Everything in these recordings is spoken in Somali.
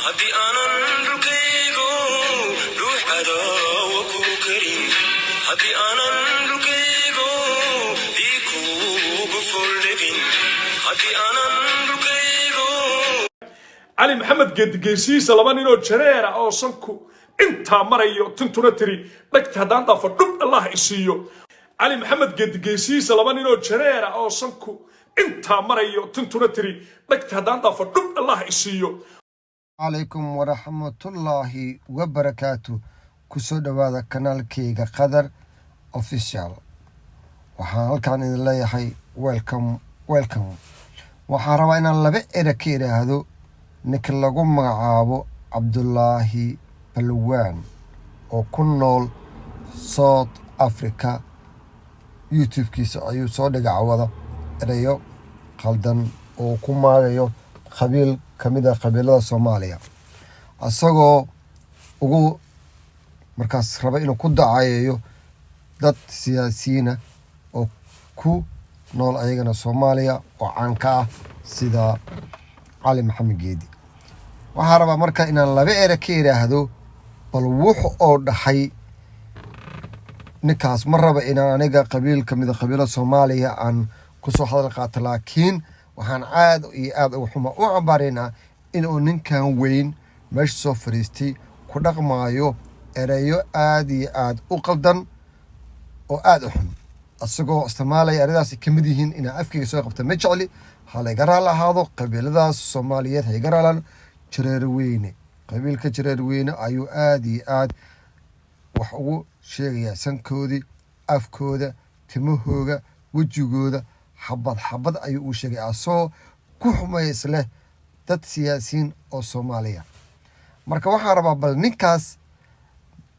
هدي أنا نلقيكو روح أداوكو كريم هدي أنا نلقيكو ديكو بفردين هدي أنا نلقيكو علي محمد geedgeesiisa laba nin oo jareera oo sanku inta marayo tintuna tiri dhagta hadaan dhaafo dhub Allah isiiyo علي محمد geedgeesiisa laba nin oo jareera oo sanku inta marayo tintuna tiri dhagta hadaan dhaafo dhub Allah isiiyo عليكم ورحمة الله وبركاته كسو دوادا kanaalkeyga qadar official waxaan halkan idin leeyahay welcome waxaan rabaa inaan laba era ka iraahdo ninka lagu magacaabo Cabdullaahi Balwaan oo ku nool South Africa YouTube-kiisa ayuu soo dhigacwada erayo qaldan oo ku maagayo qabiil kamida qabiilada Soomaaliya asagoo ugu markaas raba inuu ku dacayeeyo dad siyaasiyiin oo ku nool ayagana Soomaaliya oo caanka ah sida Cali Maxamed Geedi waxaan rabaa marka inaan laba era ka iraahdo bal wuxuu oo dhaxay ninkaas ma raba inaan aniga qabiil kamida qabiilada Soomaaliya aan ku soo hadal qaato laakiin waxaan aad ugu xuma u cambaarina in uu ninkan weyn meesha soo fariistay ku dhaqmaayo erayo aad iyo aad u qaldan oo aad u xun asagoo isticmaalaya eradaas kamid yihiin in afkiga soo qabta ma jecli hal gaar lahaado qabiiladaas Soomaaliyeed hay garaalan Jareerweyne qabiilka Jareerweyne ayuu aad iyo aad wax ugu sheegaya sankoodi afkooda timahooga wajigooda xabad ayuu u sheegay asoo ku xumays leh dad siyaasiyiin oo Soomaaliya marka waxaan rabaa bal ninkaas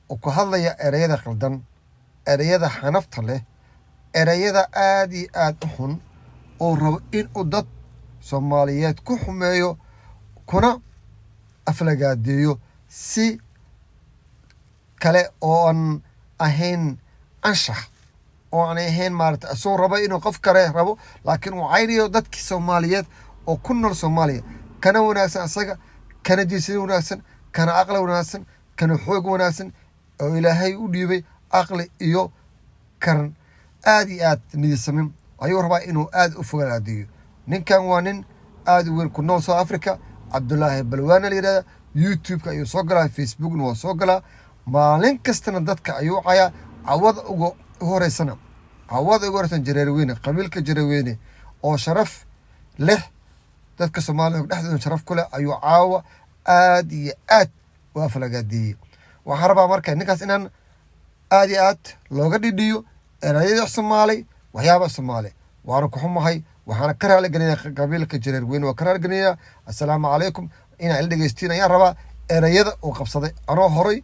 oo ku hadlaya erayada qaldan erayada xanafta leh erayada aad iyo aad u xun oo rabo in uu dad Soomaaliyeed ku xumeeyo kuna aflagaadeeyo si kale oo aan ahayn anshax oo aan ahayn maarta soo raba inuu qof kale rabo laakiin uu cayriyo dadkii Soomaaliyeed oo ku nool Soomaaliya kana wanaagsan asaga kana jisin wanaagsan kana aqal wanaagsan kana xoog wanaagsan oo Ilaahay u dhiibay aqal iyo karan aad iyo aad nidaamsan ayuu rabaa inuu aad u fogaadiyo ninkan waa nin aad u weyn ku nool South Africa Cabdullaahi Balwaan la yiraahdo YouTube-ka ayuu soo galaa Facebook-na waa soo galaa maalin kastana dadka ayuu caya cawad ugu horeysana Jareerweyne qabiilka Jareerweyne oo sharaf leh dadka Soomaaliyeed dhexdooda sharaf ku leh ayuu caawa aad iyo aad u aflagaadiyay waxaan rabaa marka ninkaas inaan aad iyo aad looga dhidhiyo erayada Soomaali waxyaabo Soomaali waan ku xumahay waxaan ka raali gelinayaa qabiilka Jareerweyne waa ka raali gelinayaa assalaamu calaykum ina il dhageystiin ayaan rabaa erayada uu qabsaday anoo horay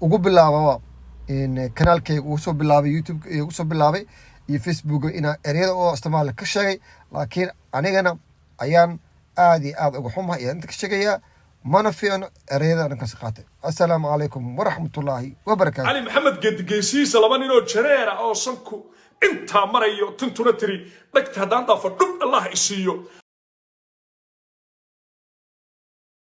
ugu bilaababa in kanaalkayga uu soo bilaabay YouTube uu soo bilaabay iyo Facebook ina erayada oo isticmaal ka sheegay laakiin anigana ayaan aad iyo aad ugu xumahay inta ka sheegaya mana fiicno erayada dhanka qaatay assalaamu calaykum waraxmatullaahi wabarakaatuh علي محمد geedgeesiisa laba nin oo jareera oo sanku inta marayo tintuna tiri dhagta hadaan dhaafo dhub Allah isiiyo